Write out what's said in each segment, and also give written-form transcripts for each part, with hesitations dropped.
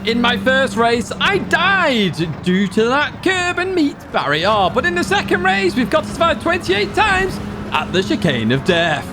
in my first race, I died due to that curb and meat barrier. But in the second race, we've got to survive 28 times at the chicane of death.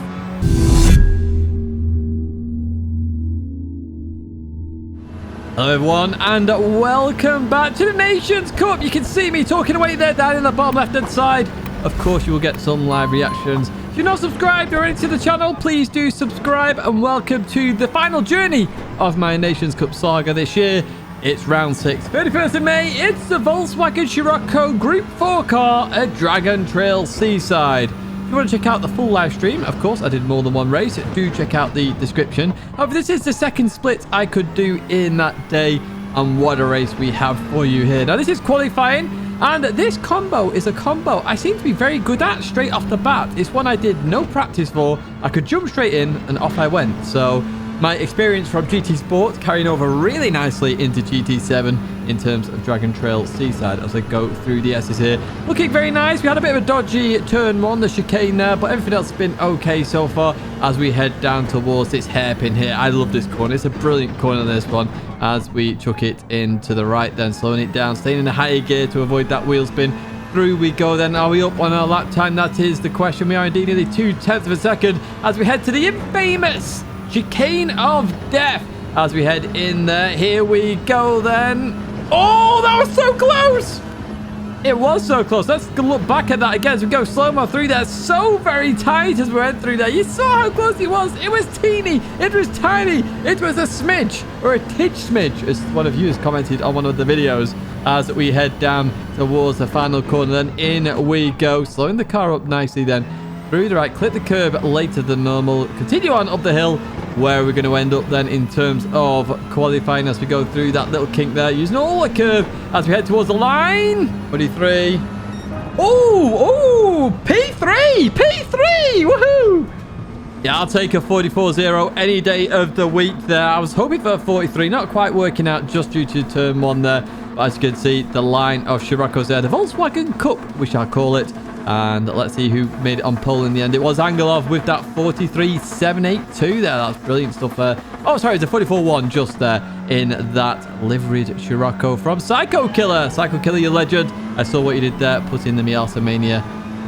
Hello everyone, and welcome back to the Nations Cup. You can see me talking away there down in the bottom left-hand side. Of course, you will get some live reactions. If you're not subscribed already to the channel, please do subscribe, and welcome to the final journey of my Nations Cup saga this year. It's round 6, 31st of May. It's the Volkswagen Scirocco Gr.4 car at Dragon Trail Seaside. If you want to check out the full live stream, of course, I did more than one race. Do check out the description. However, this is the second split I could do in that day, and what a race we have for you here. Now, this is qualifying, and this combo is a combo I seem to be very good at straight off the bat. It's one I did no practice for. I could jump straight in, and off I went. So my experience from GT Sport carrying over really nicely into GT7 in terms of Dragon Trail Seaside as I go through the S's here. Looking very nice. We had a bit of a dodgy turn one, the chicane there, but everything else has been okay so far as we head down towards this hairpin here. I love this corner. It's a brilliant corner, this one, as we chuck it in to the right, then slowing it down, staying in the higher gear to avoid that wheel spin. Through we go then. Are we up on our lap time? That is the question. We are indeed nearly 0.2 of a second as we head to the infamous chicane of death as we head in there. Here we go then. Oh, that was so close. It was so close. Let's look back at that again as we go slow-mo through there. So very tight as we went through there. You saw how close it was. It was teeny. It was tiny. It was a smidge, or a titch smidge, as one of you has commented on one of the videos, as we head down towards the final corner. Then in we go, slowing the car up nicely then. Through the right, clip the curb later than normal. Continue on up the hill, where we're going to end up then in terms of qualifying as we go through that little kink there, using all the curb as we head towards the line. 23. Oh, P3, woohoo! Yeah, I'll take a 44.0 any day of the week there. I was hoping for a 43, not quite working out just due to turn one there. But as you can see, the line of Scirocco's there, the Volkswagen Cup, we shall call it. And let's see who made it on pole in the end. It was Angelov with that 43.782 there. That's brilliant stuff there. Oh, sorry, it's a 44.1 just there in that liveried Scirocco from Psycho Killer. Psycho Killer, you legend. I saw what you did there, put in the Miasa Mania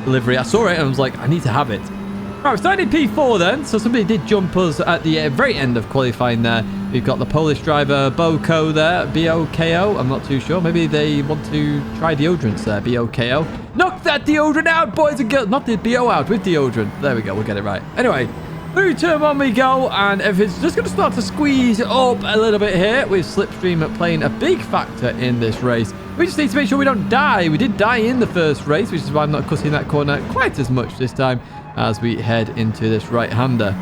livery. I saw it and I was like, I need to have it. Right, we're starting P4 then. So somebody did jump us at the very end of qualifying there. We've got the Polish driver Boko there, B-O-K-O. I'm not too sure. Maybe they want to try deodorants there, B-O-K-O. Knock that deodorant out, boys and girls. Not the B-O out, with deodorant. There we go, we'll get it right. Anyway, through turn one we go, and everything's just going to start to squeeze up a little bit here, with Slipstream playing a big factor in this race. We just need to make sure we don't die. We did die in the first race, which is why I'm not cutting that corner quite as much this time as we head into this right-hander.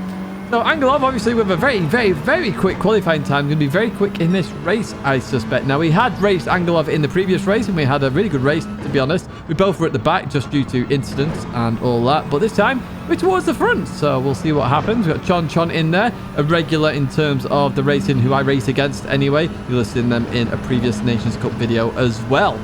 So Angelov, obviously, with a very quick qualifying time, going to be very quick in this race, I suspect. Now, we had raced Angelov in the previous race, and we had a really good race, to be honest. We both were at the back just due to incidents and all that. But this time, we're towards the front, so we'll see what happens. We've got Chon in there, a regular in terms of the racing, who I race against anyway. You'll have seen them in a previous Nations Cup video as well.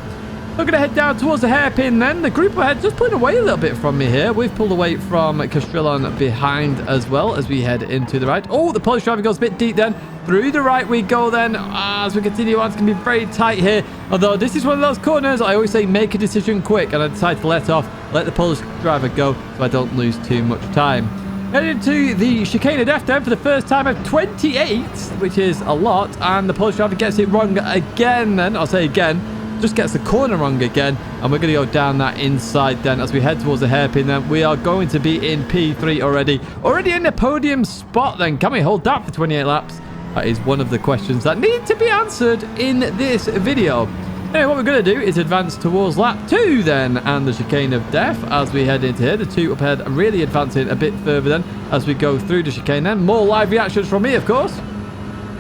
We're going to head down towards the hairpin then. The group ahead just pulling away a little bit from me here. We've pulled away from Castrillon behind as well as we head into the right. Oh, the Polish driver goes a bit deep then. Through the right we go then as we continue on. It's going to be very tight here. Although this is one of those corners, I always say make a decision quick. And I decide to let the Polish driver go so I don't lose too much time. Headed to the chicane of death then for the first time of 28, which is a lot. And the Polish driver gets it wrong again then. I'll say again. Just gets the corner wrong again, and we're going to go down that inside then as we head towards the hairpin. Then we are going to be in P3 already in the podium spot. Then can we hold that for 28 laps? That is one of the questions that need to be answered in this video. Anyway, what we're going to do is advance towards lap 2 then, and the chicane of death as we head into here. The two up ahead really advancing a bit further then as we go through the chicane. Then more live reactions from me, of course.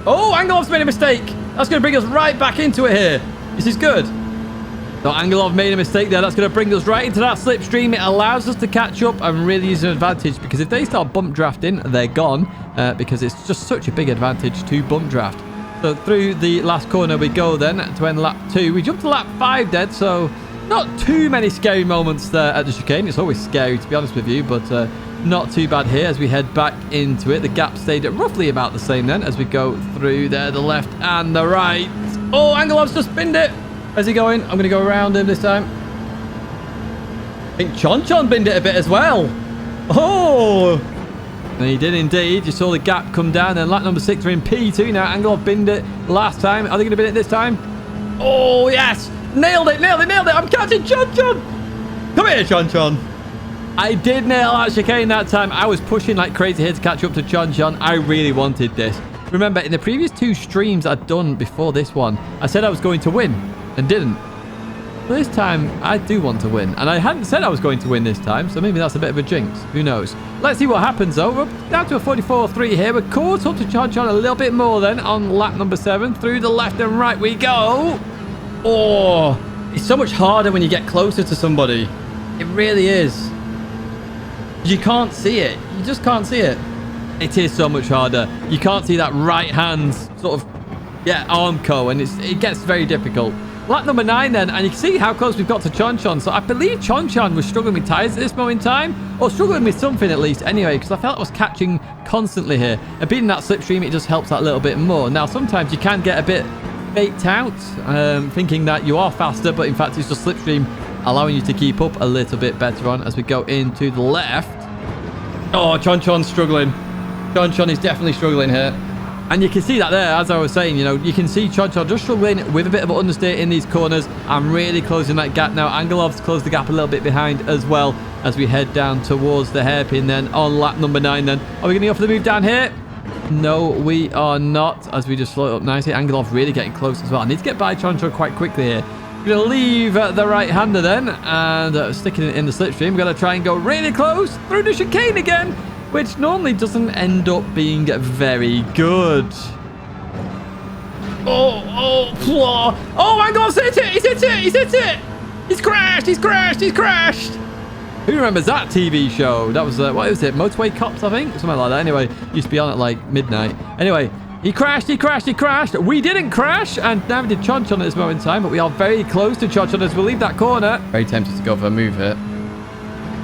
Oh, Angelov's made a mistake. That's going to bring us right back into it here. This is good. So Angelov made a mistake there. That's going to bring us right into that slipstream. It allows us to catch up and really use an advantage, because if they start bump drafting, they're gone, because it's just such a big advantage to bump draft. So through the last corner we go then to end lap 2. We jump to lap 5 dead, so not too many scary moments there at the chicane. It's always scary, to be honest with you, but not too bad here as we head back into it. The gap stayed at roughly about the same then as we go through there, the left and the right. Oh, Angelov's just binned it. Where's he going? I'm going to go around him this time. I think Chon binned it a bit as well. Oh! And he did indeed. You saw the gap come down. And lap number 6 are in P2 now. Angelov binned it last time. Are they going to bin it this time? Oh, yes. Nailed it. I'm catching Chon. Come here, Chon. I did nail that chicane that time. I was pushing like crazy here to catch up to Chon. I really wanted this. Remember, in the previous 2 streams I'd done before this one, I said I was going to win and didn't. But this time, I do want to win. And I hadn't said I was going to win this time, so maybe that's a bit of a jinx. Who knows? Let's see what happens, though. We're down to a 44.3 here. We're caught up to Chon a little bit more then on lap number 7. Through the left and right we go. Oh, it's so much harder when you get closer to somebody. It really is. You can't see it. You just can't see it. It is so much harder. You can't see that right hand sort of, arm co, and it gets very difficult. Lap number 9 then, and you can see how close we've got to Chon. So I believe Chon was struggling with tyres at this moment in time, or struggling with something at least anyway, because I felt I was catching constantly here. And being that slipstream, it just helps that a little bit more. Now, sometimes you can get a bit faked out, thinking that you are faster, but in fact, it's just slipstream allowing you to keep up a little bit better on as we go into the left. Oh, Chon's struggling. Chon is definitely struggling here. And you can see that there, as I was saying, you can see Chon just struggling with a bit of an understeer in these corners. I'm really closing that gap now. Angelov's closed the gap a little bit behind as well as we head down towards the hairpin then on lap number 9 then. Are we going to go for the move down here? No, we are not, as we just slow it up nicely. Angelov really getting close as well. I need to get by Chon quite quickly here. We're going to leave the right-hander then and sticking it in the slipstream. We're going to try and go really close through the chicane again, which normally doesn't end up being very good. Oh, Angelov's hit it! He's hit it! He's crashed! Who remembers that TV show? That was, what was it? Motorway Cops, I think? Something like that. Anyway, used to be on at like midnight. Anyway, he crashed. We didn't crash, and neither did Chon at this moment in time, but we are very close to Chon as we leave that corner. Very tempted to go for a move here.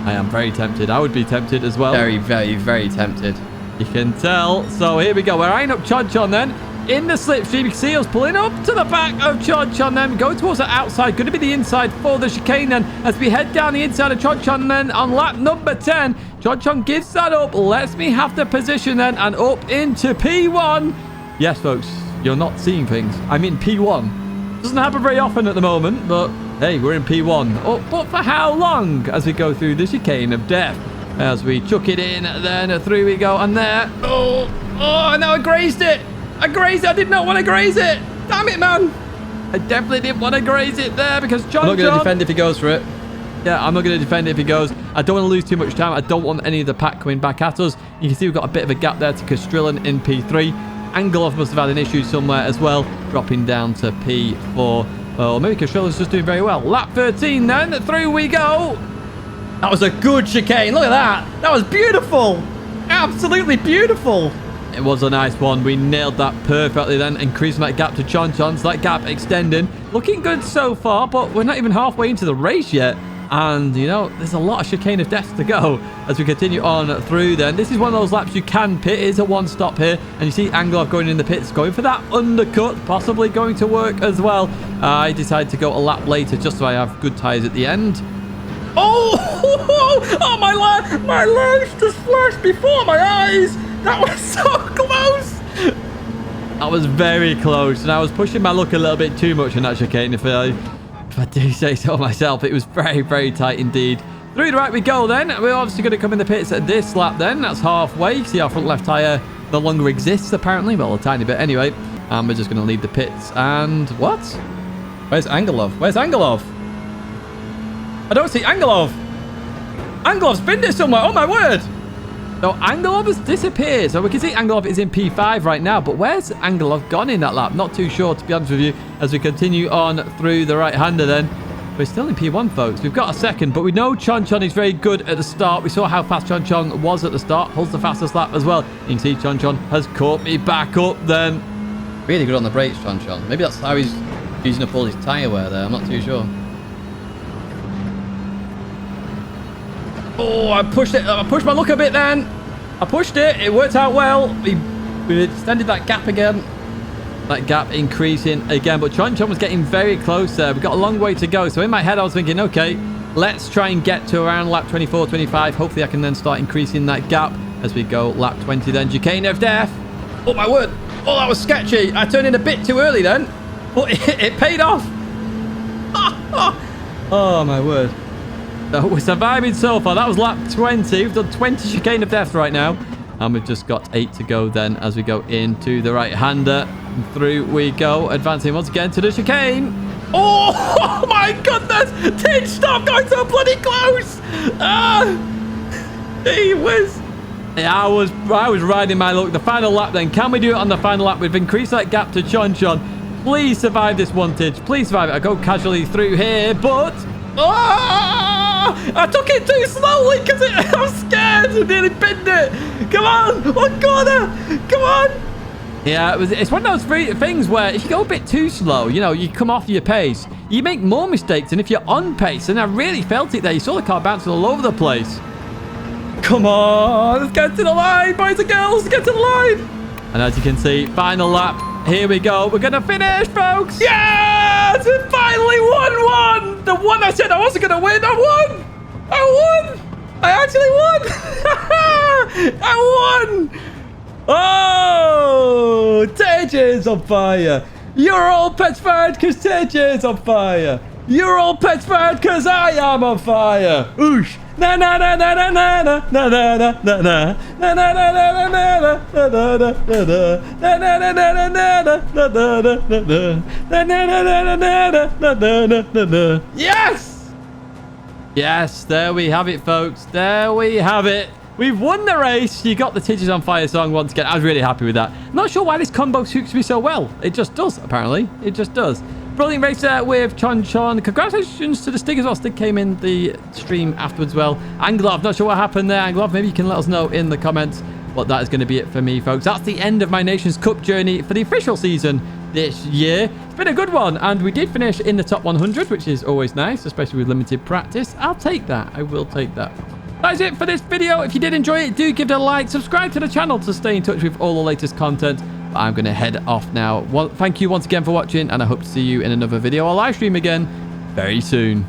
I am very tempted. I would be tempted as well. Very, very, very tempted. You can tell. So here we go. We're eyeing up Chon then. In the slipstream, you can see us pulling up to the back of Chon then. Going towards the outside. Going to be the inside for the chicane then. As we head down the inside of Chon then on lap number 10. Chon gives that up. Lets me have the position then. And up into P1. Yes, folks. You're not seeing things. I'm in P1. Doesn't happen very often at the moment, but hey, we're in P1. Oh, but for how long? As we go through the chicane of death. As we chuck it in, then through we go. And there. Oh, now I grazed it. I did not want to graze it. Damn it, man. I definitely didn't want to graze it there because Chon. I'm not going to defend if he goes for it. Yeah, I'm not going to defend it if he goes. I don't want to lose too much time. I don't want any of the pack coming back at us. You can see we've got a bit of a gap there to Castrillon in P3. Angelov must have had an issue somewhere as well, dropping down to P4. Or maybe Castrillon's just doing very well. Lap 13 then. Through we go. That was a good chicane. Look at that. That was beautiful. Absolutely beautiful. It was a nice one. We nailed that perfectly then, increasing that gap to Chon. So that gap extending. Looking good so far, but we're not even halfway into the race yet. And, there's a lot of chicane of death to go as we continue on through then. This is one of those laps you can pit. It is a one-stop here. And you see Angelov going in the pits, going for that undercut, possibly going to work as well. I decided to go a lap later just so I have good tyres at the end. Oh, my legs just flashed before my eyes. That was so close. That was very close. And I was pushing my luck a little bit too much on that chicane, if I do say so myself. It was very, very tight indeed. Through the right we go then. We're obviously going to come in the pits at this lap then. That's halfway. You can see our front left tyre no longer exists, apparently. Well, a tiny bit anyway. And we're just going to leave the pits. And what? Where's Angelov? I don't see Angelov. Angelov's been there somewhere. Oh, my word. So Angelov has disappeared. So we can see Angelov is in P5 right now. But where's Angelov gone in that lap? Not too sure, to be honest with you. As we continue on through the right-hander then. We're still in P1, folks. We've got a second. But we know Chon is very good at the start. We saw how fast Chon was at the start. Holds the fastest lap as well. You can see Chon has caught me back up then. Really good on the brakes, Chon. Maybe that's how he's using up all his tyre wear there. I'm not too sure. Oh, I pushed it. I pushed my luck a bit then. I pushed it. It worked out well. We extended that gap again. that gap increasing again. But Chon Chon was getting very close there. We've got a long way to go. So in my head, I was thinking, okay, let's try and get to around lap 24, 25. Hopefully, I can then start increasing that gap as we go lap 20 then. Chicane of death. Oh, my word. Oh, that was sketchy. I turned in a bit too early then. But it paid off. Oh, my word. So we're surviving so far. That was lap 20. We've done 20 chicane of death right now. And we've just got 8 to go then as we go into the right-hander. And through we go. Advancing once again to the chicane. Oh my goodness. Tidge, stop going so bloody close. He was... I was riding my luck. The final lap then. Can we do it on the final lap? We've increased that gap to Chon Chon. Please survive this one, Tidge. Please survive it. I go casually through here, but... I took it too slowly because I'm scared. I nearly binned it. Come on. One corner. Come on. Yeah, it's one of those things where if you go a bit too slow, you know, you come off your pace, you make more mistakes than if you're on pace. And I really felt it there. You saw the car bouncing all over the place. Come on. Let's get to the line, boys and girls. Let's get to the line. And as you can see, final lap. Here we go. We're going to finish, folks. Yes! We finally won one. The one I said I wasn't going to win. I won. I actually won. I won. Oh, Tidge is on fire. You're all petrified because Tidge is on fire. You're all petrified because I am on fire. Oosh. Na na na na na na na na na na na na na na na na na na. Yes! Yes, there we have it, folks. There we have it. We've won the race. You got the Tidge is on fire song once again. I was really happy with that. Not sure why this combo suits me so well. It just does, apparently. It just does. Brilliant race there with Chon Chon. Congratulations to the Stig as well. Stig came in the stream afterwards as well. Anglov, not sure what happened there. Anglov, maybe you can let us know in the comments. But that is going to be it for me, folks. That's the end of my Nations Cup journey for the official season this year. It's been a good one. And we did finish in the top 100, which is always nice, especially with limited practice. I'll take that. I will take that. That's it for this video. If you did enjoy it, do give it a like. Subscribe to the channel to stay in touch with all the latest content. But I'm going to head off now. Well, thank you once again for watching, and I hope to see you in another video or live stream again very soon.